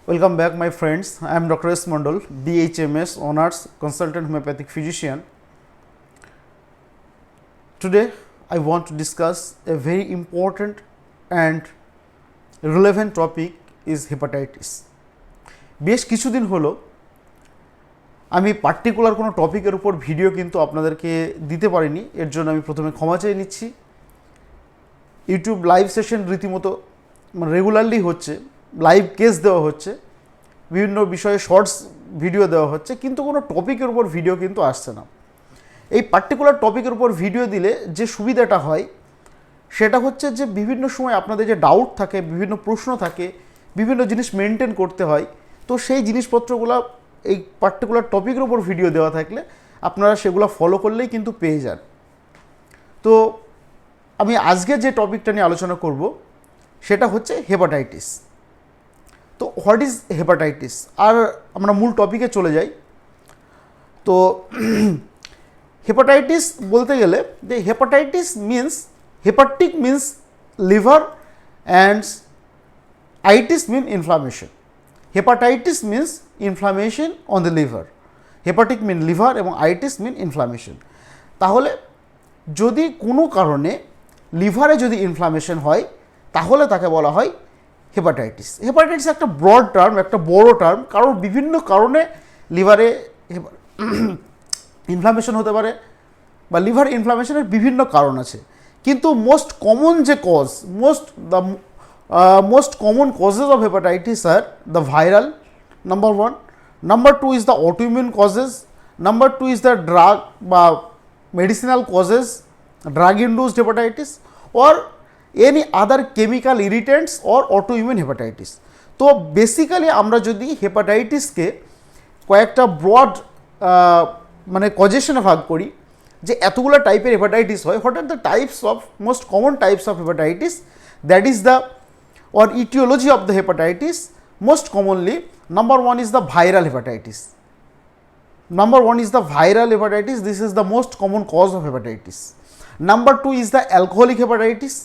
Welcome back, my friends. I am Dr. S. Mondal, BHMS Honors Consultant Homeopathic Physician. Today, I want to discuss a very important and relevant topic is hepatitis. বেশ কিছুদিন হলো আমি particular কোনো টপিকের উপর video কিন্তু আপনাদেরকে দিতে পারিনি, এর জন্য আমি প্রথমে ক্ষমা চেয়ে নিচ্ছি। ইউটিউব লাইভ সেশন রীতিমতো রেগুলারলি হচ্ছে, লাইভ কেস দেওয়া হচ্ছে, বিভিন্ন বিষয়ে শর্টস ভিডিও দেওয়া হচ্ছে, কিন্তু কোনো টপিকের উপর ভিডিও কিন্তু আসছে না। এই পার্টিকুলার টপিকের উপর ভিডিও দিলে যে সুবিধাটা হয় সেটা হচ্ছে যে বিভিন্ন সময় আপনাদের যে ডাউট থাকে, বিভিন্ন প্রশ্ন থাকে, বিভিন্ন জিনিস মেনটেন করতে হয়, তো সেই জিনিসপত্রগুলো এই পার্টিকুলার টপিকের উপর ভিডিও দেওয়া থাকলে আপনারা সেগুলো ফলো করলেই কিন্তু পেয়ে যান। তো আমি আজকে যে টপিকটা নিয়ে আলোচনা করব সেটা হচ্ছে হেপাটাইটিস। তো হোয়াট ইজ হেপাটাইটিস, আর আমরা মূল টপিকে চলে যাই। তো হেপাটাইটিস বলতে গেলে যে hepatitis means, hepatic means liver and itis mean inflammation. Hepatitis means inflammation on the liver, hepatic mean liver এবং আইটিস মিন ইনফ্লামেশন। তাহলে যদি কোনো কারণে লিভারে যদি ইনফ্লামেশন হয় তাহলে তাকে বলা হয় হেপাটাইটিস। হেপাটাইটিস একটা ব্রড টার্ম, একটা বড় টার্ম, কারণ বিভিন্ন কারণে লিভারে ইনফ্লামেশন হতে পারে বা লিভার ইনফ্লামেশনের বিভিন্ন কারণ আছে, কিন্তু মোস্ট কমন যে cause, most common causes of hepatitis are the viral, number 1, number 2 is the autoimmune causes, number 2 is the drug বা medicinal causes, drug induced hepatitis or any other chemical irritants or autoimmune hepatitis. তো basically আমরা যদি হেপাটাইটিসকে কয়েকটা broad মানে কজেশনে ভাগ করি যে এতগুলো টাইপের হেপাটাইটিস হয়, what are the types of most common types of hepatitis, that is the or etiology of the hepatitis. Most commonly, number 1 is the viral hepatitis. Number 1 is the viral hepatitis. This is the most common cause of hepatitis. Number 2 is the alcoholic hepatitis.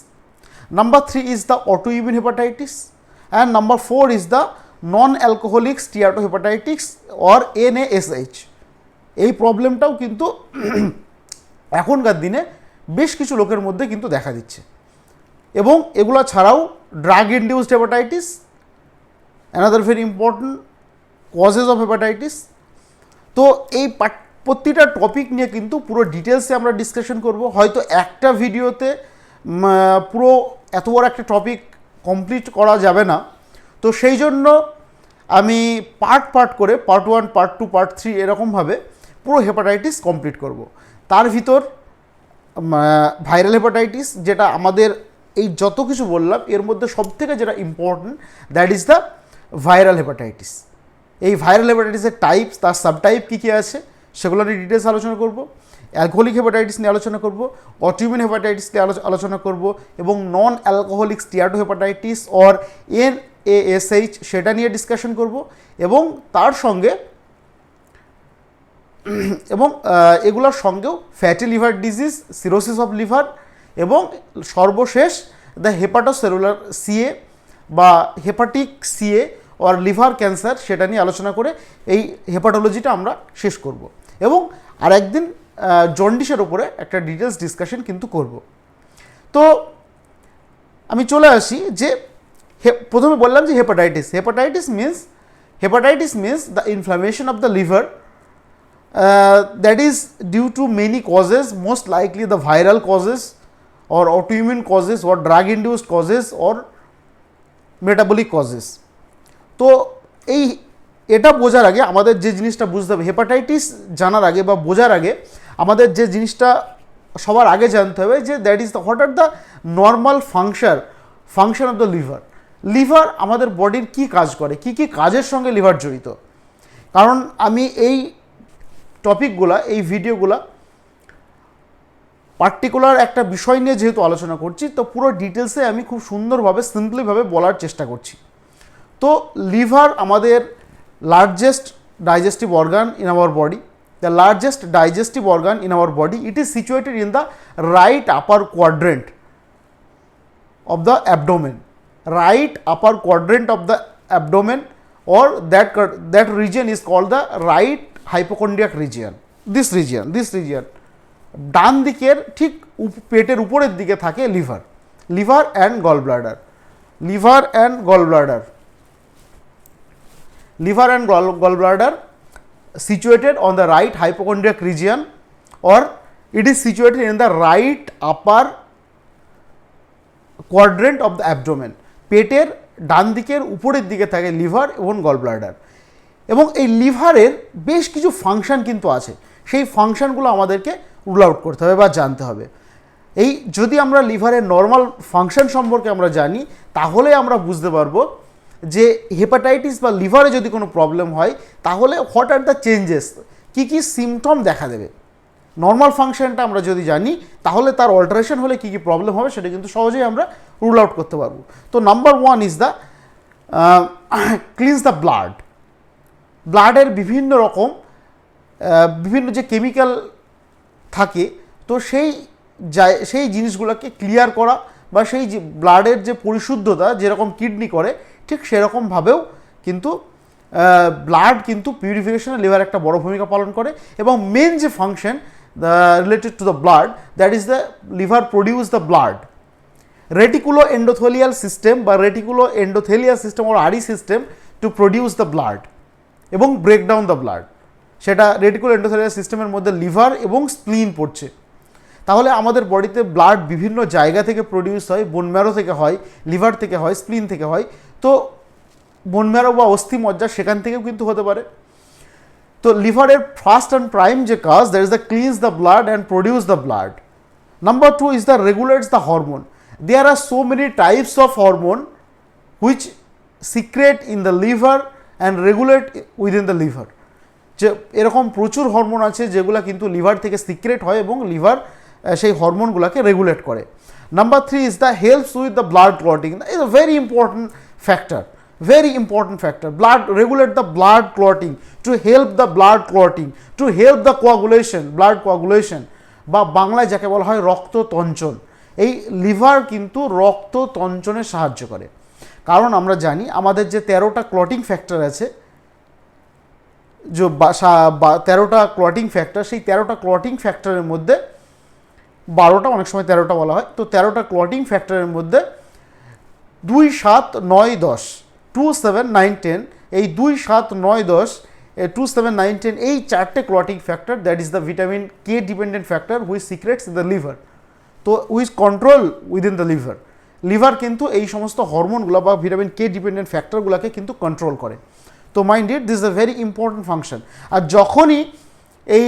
Number 3 is the autoimmune hepatitis. And number 4 is the non-alcoholic steatohepatitis or NASH. এই প্রবলেমটাও কিন্তু এখনকার দিনে বেশ কিছু লোকের মধ্যে কিন্তু দেখা দিচ্ছে। এবং এগুলো ছাড়াও drug induced hepatitis, another very important causes of hepatitis. তো এই প্রতিটা টপিক নিয়ে কিন্তু পুরো ডিটেলসে আমরা ডিসকাশন করব। হয়তো একটা ভিডিওতে পুরো এত বড় একটা টপিক কমপ্লিট করা যাবে না, তো সেই জন্য আমি পার্ট করে পার্ট 1, পার্ট 2, পার্ট 3 এরকমভাবে পুরো হেপাটাইটিস কমপ্লিট করব। তার ভিতর ভাইরাল হেপাটাইটিস, যেটা আমাদের এই যত কিছু বললাম এর মধ্যে সবথেকে যেটা important, that is the viral hepatitis. এই ভাইরাল হেপাটাইটিসের টাইপস, তার সাবটাইপ কী কী আছে সেগুলো নিয়ে ডিটেলস আলোচনা করব। অ্যালকোহলিক হেপাটাইটিস নিয়ে আলোচনা করব, অটোইমিউন হেপাটাইটিস নিয়ে আলোচনা করব, এবং non alcoholic steatohepatitis or NASH সেটা নিয়ে ডিসকাশন করব, এবং তার সঙ্গে এবং এগুলোর সঙ্গেও fatty liver disease, cirrhosis of liver, এবং সর্বশেষ দ্য হেপাটোসেলুলার সিএ বা hepatic CA or liver cancer, সেটা নিয়ে আলোচনা করে এই হেপাটোলজিটা আমরা শেষ করব। এবং আর একদিন জন্ডিসের ওপরে একটা ডিটেলস ডিসকাশন কিন্তু করব। তো আমি চলে আসি যে প্রথমে বললাম যে hepatitis means the inflammation of the liver that is due to many causes, most likely the viral causes or autoimmune causes or drug induced causes or metabolic causes. তো এটা বোঝার আগে আমাদের যে জিনিসটা বুঝতে হবে, হেপাটাইটিস জানার আগে বা বোঝার আগে আমাদের যে জিনিসটা সবার আগে জানতে হবে যে that is the what are the normal function of the liver. Liver আমাদের বডির কী কাজ করে, কী কী কাজের সঙ্গে লিভার জড়িত। কারণ আমি এই টপিকগুলা, এই ভিডিওগুলা পার্টিকুলার একটা বিষয় নিয়ে যেহেতু আলোচনা করছি, তো পুরো ডিটেলসে আমি খুব সুন্দরভাবে সিম্পলিভাবে বলার চেষ্টা করছি। তো লিভার আমাদের largest digestive organ in our body, the largest digestive organ in our body, it is situated in the right upper quadrant of the abdomen, right upper quadrant of the abdomen or that region is called the right hypochondriac region. This region ডান দিকের ঠিক পেটের উপরের দিকে থাকে liver and gall bladder situated on the right hypochondriac region, or it is situated in the right upper quadrant of the abdomen. পেটের ডান দিকের উপরের দিকে থাকে লিভার এবং গল ব্লাডার, এবং এই লিভারের বেশ কিছু ফাংশন কিন্তু আছে, সেই ফাংশনগুলো আমাদেরকে রুল আউট করতে হবে বা জানতে হবে। এই যদি আমরা লিভারের নর্মাল ফাংশন সম্পর্কে আমরা জানি, তাহলে আমরা বুঝতে পারবো যে হেপাটাইটিস বা লিভারে যদি কোনো প্রবলেম হয় তাহলে হোয়াট আর দ্য চেঞ্জেস, কী কী সিমটম দেখা দেবে। নর্মাল ফাংশনটা আমরা যদি জানি তাহলে তার অল্টারেশন হলে কী কী প্রবলেম হবে সেটা কিন্তু সহজেই আমরা রুল আউট করতে পারবো। তো number 1 is the cleans the ব্লাডের বিভিন্ন রকম বিভিন্ন যে কেমিক্যাল থাকে, তো সেই জিনিসগুলোকে ক্লিয়ার করা বা সেই যে ব্লাডের যে পরিশুদ্ধতা যেরকম কিডনি করে ঠিক সেরকমভাবেও কিন্তু ব্লাড কিন্তু পিউরিফিকেশনে লিভার একটা বড় ভূমিকা পালন করে, এবং মেন যে function related to the blood, that is the liver produce the blood. Reticuloendothelial system বা রেটিকুলো এন্ডোথেলিয়াল সিস্টেম ওর আরি system to produce the blood এবং ব্রেক ডাউন দ্য ব্লাড, সেটা রেটিকুলো এন্ডোথেলিয়াল সিস্টেমের মধ্যে লিভার এবং স্প্লিন পড়ছে। তাহলে আমাদের বডিতে ব্লাড বিভিন্ন জায়গা থেকে প্রডিউস হয়, বোন ম্যারো থেকে হয়, লিভার থেকে হয়, স্প্লিন থেকে হয়, তো বোন ম্যারো বা অস্থি মজ্জা সেখান থেকেও কিন্তু হতে পারে। তো লিভারের ফার্স্ট অ্যান্ড প্রাইম যে কাজ, that is the cleans the blood and produce the blood. Number 2 is the regulates the hormone. There are so many types of hormone which secrete in the liver and regulate within the liver. যে এরকম প্রচুর hormone আছে যেগুলো কিন্তু liver থেকে secret হয় এবং liver সেই হরমোনগুলোকে রেগুলেট করে। Number 3 is the helps with the blood clotting. Is a very important factor, blood regulate the blood clotting, to help the blood clotting, to help the blood coagulation, বা বাংলায় যাকে বলা হয় রক্ততঞ্চন। এই লিভার কিন্তু রক্ততঞ্চনে সাহায্য করে, কারণ আমরা জানি আমাদের যে 13টা ক্লটিং ফ্যাক্টর আছে, যে 13টা ক্লটিং ফ্যাক্টর, সেই 13টা ক্লটিং ফ্যাক্টরের মধ্যে 12টা, অনেক সময় 13টা বলা হয়, তো 13টা ক্লটিং ফ্যাক্টরের মধ্যে 2, 7, 9, 10, 2, 7, 9, 10, এই 2, 7, 9, 10, 2, 7, 9, 10 এই 4টে clotting factor, that is the vitamin K dependent factor which secretes in the liver, তো which control within the liver কিন্তু এই সমস্ত হরমোনগুলো বা ভিটামিন কে ডিপেন্ডেন্ট ফ্যাক্টরগুলোকে কিন্তু কন্ট্রোল করে। তো mind it, this is a very important function. আর যখনই এই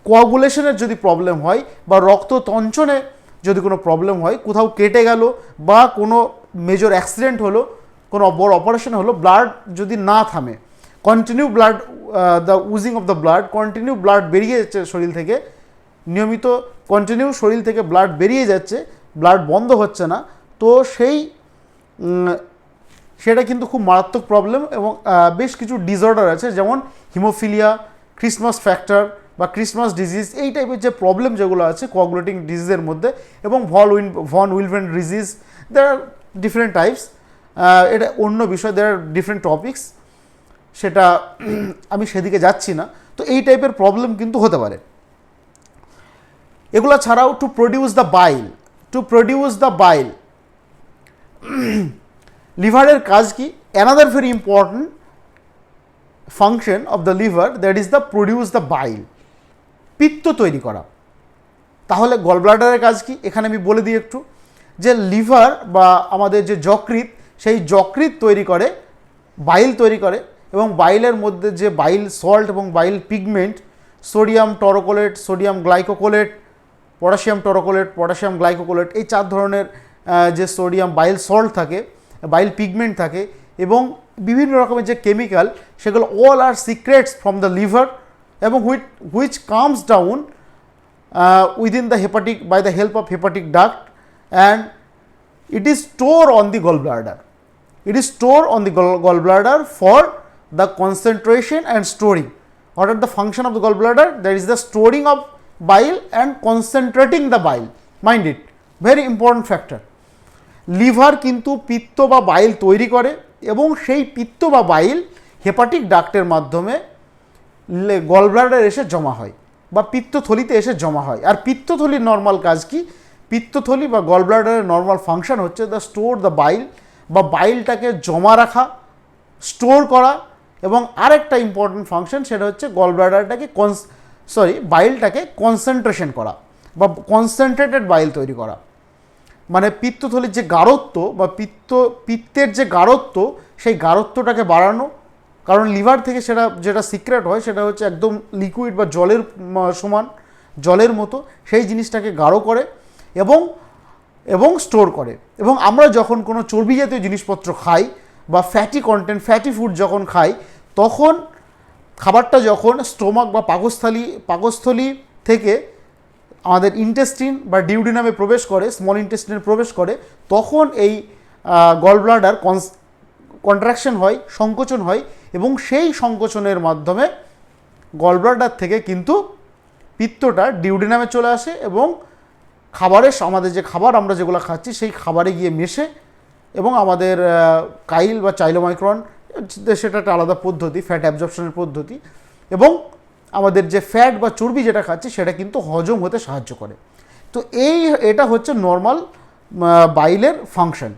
কোয়াগুলেশনের যদি প্রবলেম হয় বা রক্ততঞ্চনে যদি কোনো প্রবলেম হয়, কোথাও কেটে গেল বা কোনো মেজর অ্যাক্সিডেন্ট হলো, কোনো বড় অপারেশন হলো, ব্লাড যদি না থামে, continue blood the oozing of the blood, continue blood বেরিয়ে যাচ্ছে শরীর থেকে, নিয়মিত কন্টিনিউ শরীর থেকে ব্লাড বেরিয়ে যাচ্ছে, ব্লাড বন্ধ হচ্ছে না, তো সেটা কিন্তু খুব মারাত্মক প্রবলেম। এবং বেশ কিছু ডিসঅর্ডার আছে, যেমন হিমোফিলিয়া, ক্রিসমাস ফ্যাক্টর বা ক্রিসমাস ডিজিজ, এই টাইপের যে প্রবলেম যেগুলো আছে কোয়াগুলেটিং ডিজিজের মধ্যে, এবং ভন উইলভেন ডিজিজ, দেয়ার আর ডিফারেন্ট টাইপস, এটা অন্য বিষয়, দেয়ার আর ডিফারেন্ট টপিকস, সেটা আমি সেদিকে যাচ্ছি না। তো এই টাইপের প্রবলেম কিন্তু হতে পারে। এগুলো ছাড়াও টু প্রডিউস দ্য বাইল, লিভারের কাজ কি? Another very important function of the liver, that is the produce the bile, পিত্ত তৈরি করা। তাহলে গল ব্লাডারের কাজ কি? এখানে আমি বলে দিই একটু, যে লিভার বা আমাদের যে যকৃৎ, সেই যকৃৎ তৈরি করে, বাইল তৈরি করে, এবং বাইলের মধ্যে যে বাইল সল্ট এবং bile pigment, sodium taurocholate, sodium glycocholate, potassium taurocholate, potassium glycocholate, এই 4 ধরনের যে সোডিয়াম বাইল সল্ট থাকে, বাইল পিগমেন্ট থাকে, এবং বিভিন্ন রকমের যে কেমিক্যাল, সেগুলো all are secretes from the liver, এবং which comes down within the hepatic by the help of hepatic duct, and it is stored on the gallbladder. It is stored on the gallbladder for the concentration and storing. What are the function of the gallbladder? That is the storing of bile and concentrating the bile. Mind it, very important factor. Liver কিন্তু পিত্ত বা বাইল তৈরি করে এবং সেই পিত্ত বা বাইল hepatic ডাক্টের মাধ্যমে গল ব্লাডারে এসে জমা হয় বা পিত্তথলিতে এসে জমা হয়। আর পিত্তথলির নর্মাল কাজ কি? পিত্তথলি বা গল ব্লাডারের নর্মাল ফাংশন হচ্ছে দ্য স্টোর দ্য বাইল বা বাইলটাকে জমা রাখা, স্টোর করা, এবং আরেকটা ইম্পর্টেন্ট ফাংশন সেটা হচ্ছে গল ব্লাডারটাকে বাইলটাকে কনসেন্ট্রেশন করা বা কনসেন্ট্রেটেড বাইল তৈরি করা। মানে পিত্তথলির যে গাঢ়ত্ব বা পিত্তের যে গাঢ়ত্ব সেই গাঢ়ত্বটাকে বাড়ানো, কারণ লিভার থেকে যেটা সিক্রেট হয় সেটা হচ্ছে একদম লিকুইড বা জলের সমান, জলের মতো, সেই জিনিসটাকে গাঢ় করে এবং স্টোর করে। এবং আমরা যখন কোনো চর্বি জাতীয় জিনিসপত্র খাই বা ফ্যাটি ফুড যখন খাই, তখন খাবারটা যখন স্টোমাক বা পাকস্থলী থেকে আমাদের ইন্টেস্টিন বা ডিউডিনামে প্রবেশ করে, স্মল ইন্টেস্টিনে প্রবেশ করে, তখন এই গল ব্লাডার কন্ট্রাকশন হয়, সংকোচন হয়, এবং সেই সংকোচনের মাধ্যমে গল ব্লাডার থেকে কিন্তু পিত্তটা ডিউডিনামে চলে আসে এবং আমাদের যে খাবার আমরা যেগুলো খাচ্ছি সেই খাবারে গিয়ে মেশে এবং আমাদের কাইল বা চাইলোমাইক্রন, সেটা একটা আলাদা পদ্ধতি, ফ্যাট অ্যাবজর্পশনের পদ্ধতি, এবং আমাদের যে ফ্যাট বা চর্বি যেটা খাচ্ছি সেটা কিন্তু হজম হতে সাহায্য করে। তো এটা হচ্ছে নর্মাল বাইলের ফাংশন।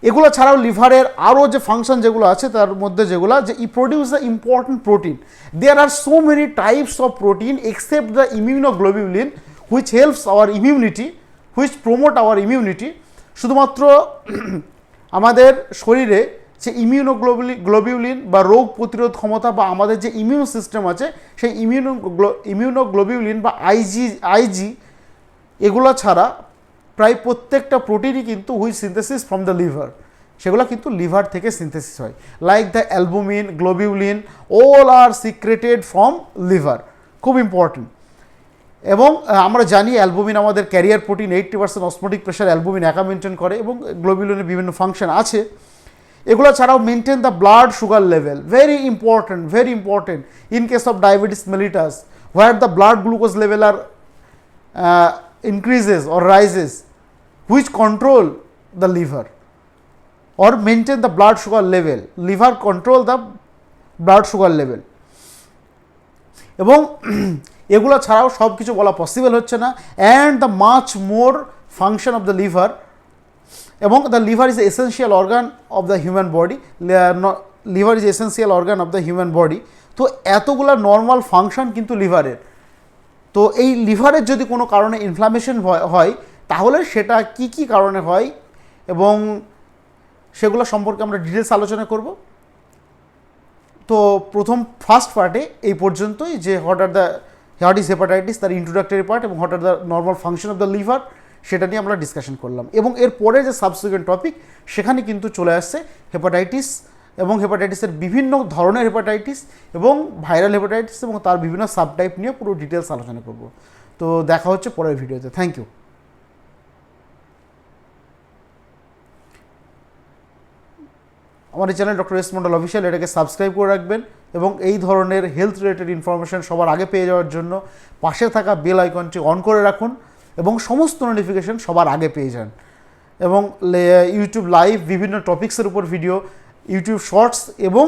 এগুলো ছাড়াও লিভারের আরও যে ফাংশন যেগুলো আছে তার মধ্যে যেগুলো যে produce the important protein. There are so many types of protein except the immunoglobulin which helps our immunity, which promote our immunity. শুধুমাত্র আমাদের শরীরে যে গ্লোবিউলিন বা রোগ প্রতিরোধ ক্ষমতা বা আমাদের যে ইমিউন সিস্টেম আছে সেই ইমিউনোগ্লোবিউলিন বা আইজি এগুলো ছাড়া প্রায় প্রত্যেকটা প্রোটিনই কিন্তু which synthesis from the liver, সেগুলো কিন্তু লিভার থেকে সিনথেসিস হয়। Like the albumin, globulin, all are secreted from liver, খুব ইম্পর্টেন্ট। এবং আমরা জানি অ্যালবুমিন আমাদের carrier protein, 80% osmotic pressure albumin একা মেনটেন করে, এবং গ্লোবিউলিনের বিভিন্ন ফাংশন আছে। এগুলো ছাড়াও maintain the blood sugar level, very important in case of diabetes mellitus, where the blood glucose level are increases or rises, which control the liver or maintain the blood sugar level. Liver control the blood sugar level. এবং এগুলো ছাড়াও সব কিছু বলা possible হচ্ছে না। And the much more function of the liver, এবং the liver is essential organ of the human body, liver is essential organ of the human body. তো এতগুলো নর্মাল ফাংশন কিন্তু লিভারের। তো এই লিভারের যদি কোনো কারণে ইনফ্লামেশন হয় তাহলে সেটা কি কারণে হয় এবং সেগুলো সম্পর্কে আমরা ডিটেলস আলোচনা করব। তো ফার্স্ট পার্টে এই পর্যন্তই, যে হোয়াট ইজ হেপাটাইটিস, তার ইন্ট্রোডাক্টরি পার্ট, এবং what are the normal function of the liver, সেটা নিয়ে আমরা ডিসকাশন করলাম। এবং এর পরে যে সাবসিকুয়েন্ট টপিক সেখানে কিন্তু চলে আসছে হেপাটাইটিস এবং হেপাটাইটিসের বিভিন্ন ধরনের হেপাটাইটিস এবং ভাইরাল হেপাটাইটিস এবং তার বিভিন্ন সাবটাইপ নিয়ে পুরো ডিটেলস আলোচনা করব। তো দেখা হচ্ছে পরের ভিডিওতে। Thank you. আমার এই channel doctor S Mondal official, এটাকে সাবস্ক্রাইব করে রাখবেন এবং এই ধরনের হেলথ রিলেটেড ইনফরমেশান সবার আগে পেয়ে যাওয়ার জন্য পাশে থাকা বেল আইকনটি অন করে রাখুন এবং সমস্ত নোটিফিকেশান সবার আগে পেয়ে যান। এবং ইউটিউব লাইভ বিভিন্ন টপিক্সের উপর ভিডিও, ইউটিউব শর্টস এবং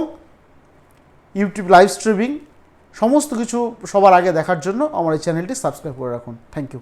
ইউটিউব লাইভ স্ট্রিমিং সমস্ত কিছু সবার আগে দেখার জন্য আমার এই চ্যানেলটি সাবস্ক্রাইব করে রাখুন। Thank you.